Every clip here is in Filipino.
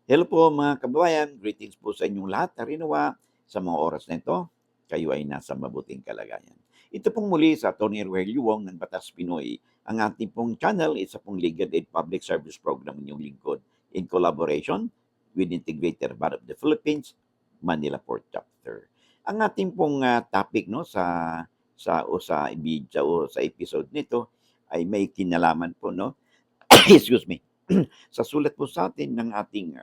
Hello po mga kababayan, greetings po sa inyong lahat. Narinawa sa mga oras na ito, kayo ay nasa mabuting kalagayan. Ito pong muli sa Tony Rogelio Wong ng Batas Pinoy. Ang ating pong channel, isa pong Legal Aid Public Service Program inyong lingkod in collaboration with Integrated Bar of the Philippines, Manila Port Chapter. Ang ating pong topic no sa episode nito ay may kinalaman po no. Excuse me. Sa sulat po sa atin ng ating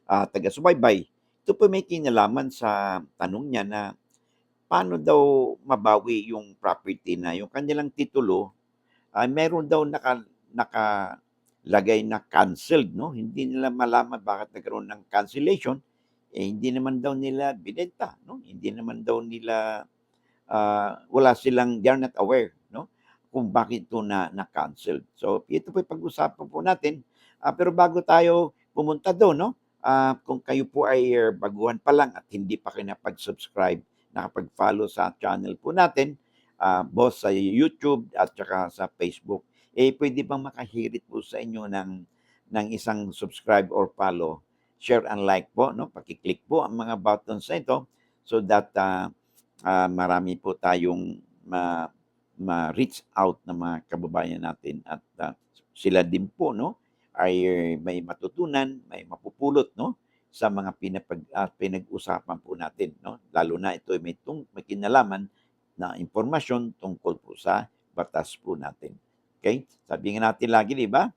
taga-subaybay. Ito po may kinalaman sa tanong niya na paano daw mabawi yung property na yung kanilang titulo ay meron daw nakalagay na canceled, no? Hindi nila malaman bakit nagkaroon ng cancellation. Hindi naman daw nila binenta, no? Hindi naman daw nila, wala silang, they are not aware, no? Kung bakit ito na-cancelled. So, ito po pag-usapan po natin. Pero bago tayo pumunta doon, no? Kung kayo po ay baguhan pa lang at hindi pa kayo napag-subscribe, nakapag-follow sa channel po natin, both sa YouTube at saka sa Facebook, pwede bang makahirit po sa inyo ng isang subscribe or follow, share and like po, no? Paki-click po ang mga buttons na ito so that marami po tayong ma-reach out na mga kababayan natin at sila din po no ay may matutunan, may mapupulot no sa mga pinag-usapan po natin no. Lalo na ito ay may kinalaman na impormasyon tungkol po sa batas po natin. Okay? Sabi nga natin lagi, di ba?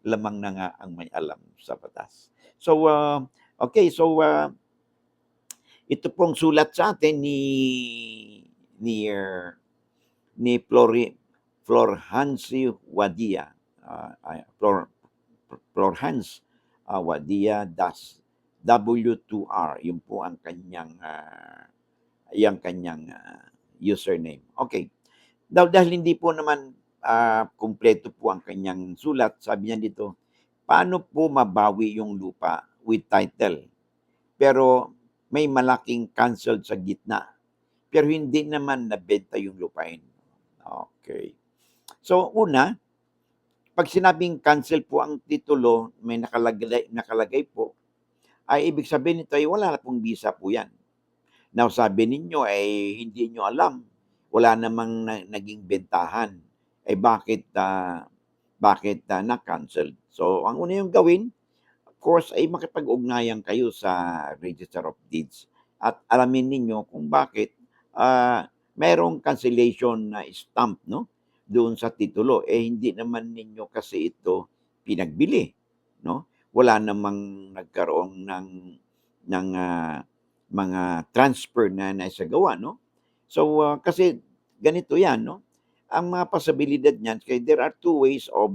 Lamang na nga ang may alam sa batas. So, okay. So, ito pong sulat sa atin ni ni Florhansi Wadia. Florhans Wadia das W2R. Yun po ang kanyang username. Okay. Dahil hindi po naman kumpleto po ang kanyang sulat, sabi niya dito, paano po mabawi yung lupa with title? Pero may malaking canceled sa gitna. Pero hindi naman nabenta yung lupain. Okay. So, una, pag sinabing cancel po ang titulo, may nakalagay po, ay ibig sabihin nito ay wala na pong visa po yan. Now, sabi ninyo ay hindi nyo alam, wala namang naging bentahan. Bakit na-cancel? So, ang una yung gawin, of course, ay makipag-ugnayan kayo sa Register of Deeds at alamin ninyo kung bakit mayroong cancellation na stamp no doon sa titulo hindi naman ninyo kasi ito pinagbili no, wala namang nagkaroon ng mga transfer na naisagawa no. So kasi ganito yan no, ang mga posibilidad niyan kaya there are two ways of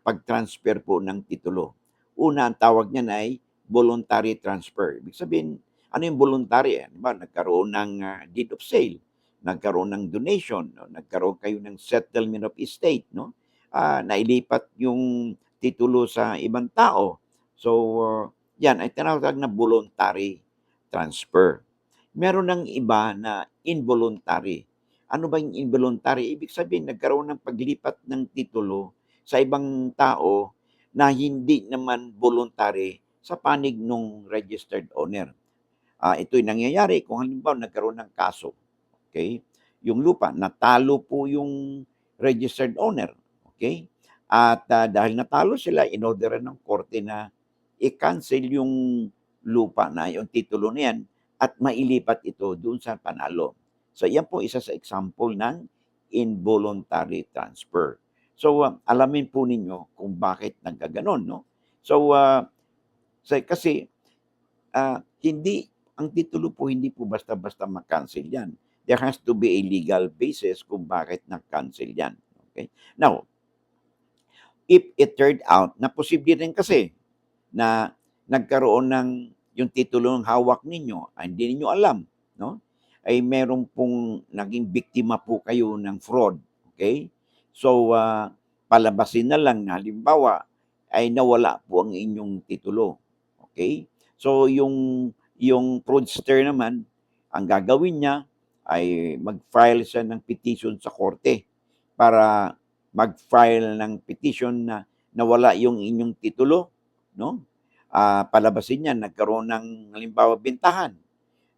pag-transfer po ng titulo. Una, ang tawag niyan ay voluntary transfer. Ibig sabihin, ano yung voluntary? Diba? Nagkaroon ng deed of sale, nagkaroon ng donation, no? Nagkaroon kayo ng settlement of estate, no? Nailipat yung titulo sa ibang tao. So, yan ay tinatawag na voluntary transfer. Meron ng iba na involuntary. Ano ba yung involuntary? Ibig sabihin, nagkaroon ng paglipat ng titulo sa ibang tao na hindi naman voluntary sa panig ng registered owner. Ito'y nangyayari kung halimbawa nagkaroon ng kaso. Okay? Yung lupa, natalo po yung registered owner. Okay? At dahil natalo sila, inorderan ng korte na i-cancel yung lupa na, yung titulo na yan, at mailipat ito doon sa panalo. So, yan po isa sa example ng involuntary transfer. So, alamin po ninyo kung bakit nagkaganon, no? So, kasi hindi, ang titulo po hindi po basta-basta mag-cancel yan. There has to be a legal basis kung bakit nag-cancel yan. Okay? Now, if it turned out na posible rin kasi na nagkaroon ng yung titulo ng hawak ninyo, hindi ninyo alam, no? Ay meron pong naging biktima po kayo ng fraud. Okay? So, palabasin na lang na halimbawa ay nawala po ang inyong titulo. Okay? So, yung fraudster naman, ang gagawin niya ay mag-file siya ng petition sa korte para mag-file ng petition na nawala yung inyong titulo no? Palabasin niyan nagkaroon ng halimbawa bentahan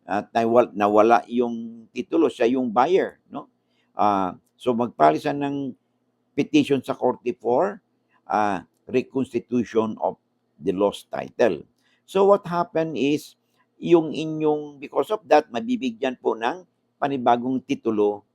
at nawala yung titulo, siya yung buyer, no? So mag-file siya ng petition sa korte for reconstitution of the lost title. So what happened is, yung inyong, because of that, mabibigyan po ng panibagong titulo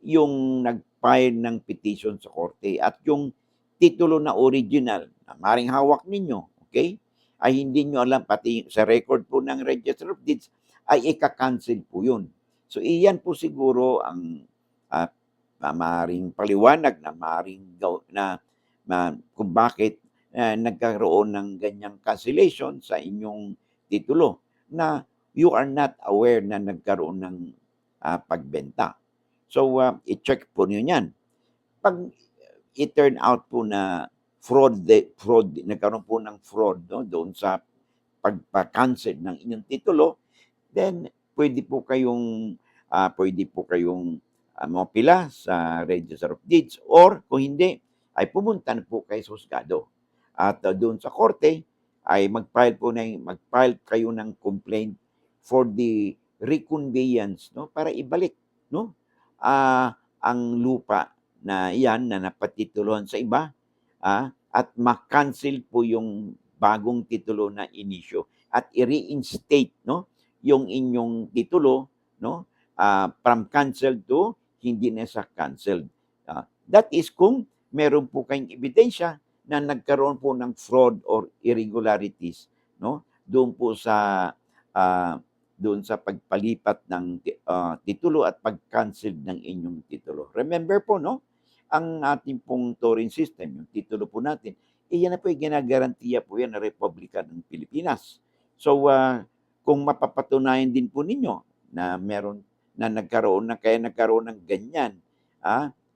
yung nag-file ng petition sa korte. At yung titulo na original, na maring hawak ninyo, okay, ay hindi nyo alam, pati sa record po ng Register of Deeds, ay ika-cancel po yun. So iyan po siguro ang uh, maaaring paliwanag na maaaring kung bakit nagkaroon ng ganyang cancellation sa inyong titulo na you are not aware na nagkaroon ng pagbenta. So, i-check po niyo yan. Pag it-turn out po na nagkaroon po ng fraud, no, doon sa pagpa-cancel ng inyong titulo, then pwede po kayong mapila sa Register of Deeds, or kung hindi, ay pumunta na po kayo sa husgado. At doon sa korte, ay mag-file kayo ng complaint for the reconveyance, no, para ibalik, no, ang lupa na iyan na napatituluhan sa iba, at ma-cancel po yung bagong titulo na inisyo at i-reinstate, no, yung inyong titulo, no, from canceled to hindi na sa canceled. That is kung meron po kayong ebidensya na nagkaroon po ng fraud or irregularities, no, doon po sa doon sa pagpalipat ng titulo at pag-cancel ng inyong titulo. Remember po, no, ang ating pong touring system, yung titulo po natin, iyan na po yung ginagarantiya po yan ng Republika ng Pilipinas. So, kung mapapatunayan din po ninyo na meron na nagkaroon ng ganyan,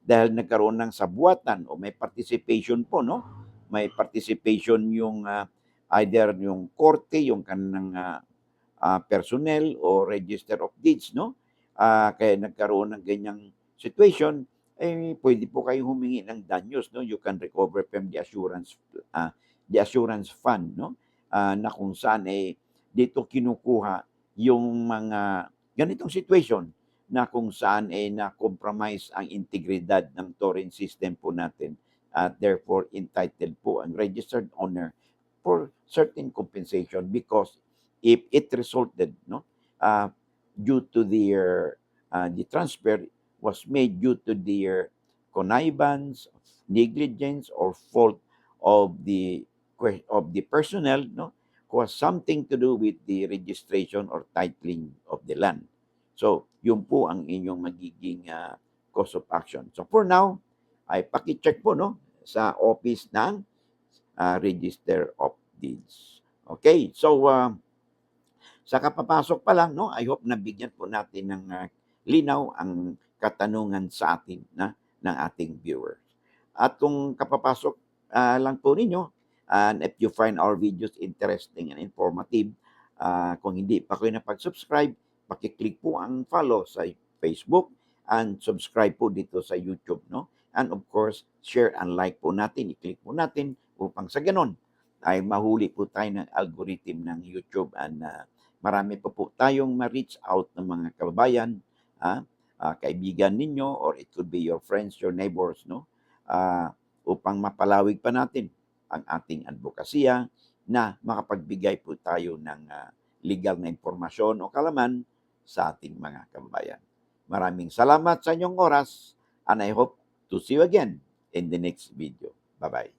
dahil nagkaroon ng sabuatan o may participation po, no? May participation yung either yung korte, yung kanang personnel o Register of Deeds, no? Kaya nagkaroon ng ganyang situation, pwede po kayong humingi ng danyos, no? You can recover from the assurance fund, no? Na kung saan dito kinukuha yung mga ganitong situation na kung saan na-compromise ang integridad ng touring system po natin at therefore entitled po ang registered owner for certain compensation because if it resulted, no, due to the transfer was made due to their connivance, negligence, or fault of the personnel, no, who has something to do with the registration or titling of the land. So, yun po ang inyong magiging cause of action. So, for now, ay paki-check po, no, sa office ng Register of Deeds. Okay, so sa kapapasok pa lang, no, I hope nabigyan po natin ng linaw ang katanungan sa atin ng ating viewers. At kung kapapasok lang po ninyo, and if you find our videos interesting and informative, kung hindi pa kayo napag-subscribe, paki-click po ang follow sa Facebook and subscribe po dito sa YouTube, no? And of course, share and like po natin, i-click po natin upang sa ganon ay mahuli po tayo ng algorithm ng YouTube and marami po tayong ma-reach out ng mga kababayan, kaibigan ninyo, or it could be your friends, your neighbors, no? Upang mapalawig pa natin ang ating advokasya na makapagbigay po tayo ng legal na impormasyon o kalaman sa ating mga kababayan. Maraming salamat sa inyong oras and I hope to see you again in the next video. Bye-bye.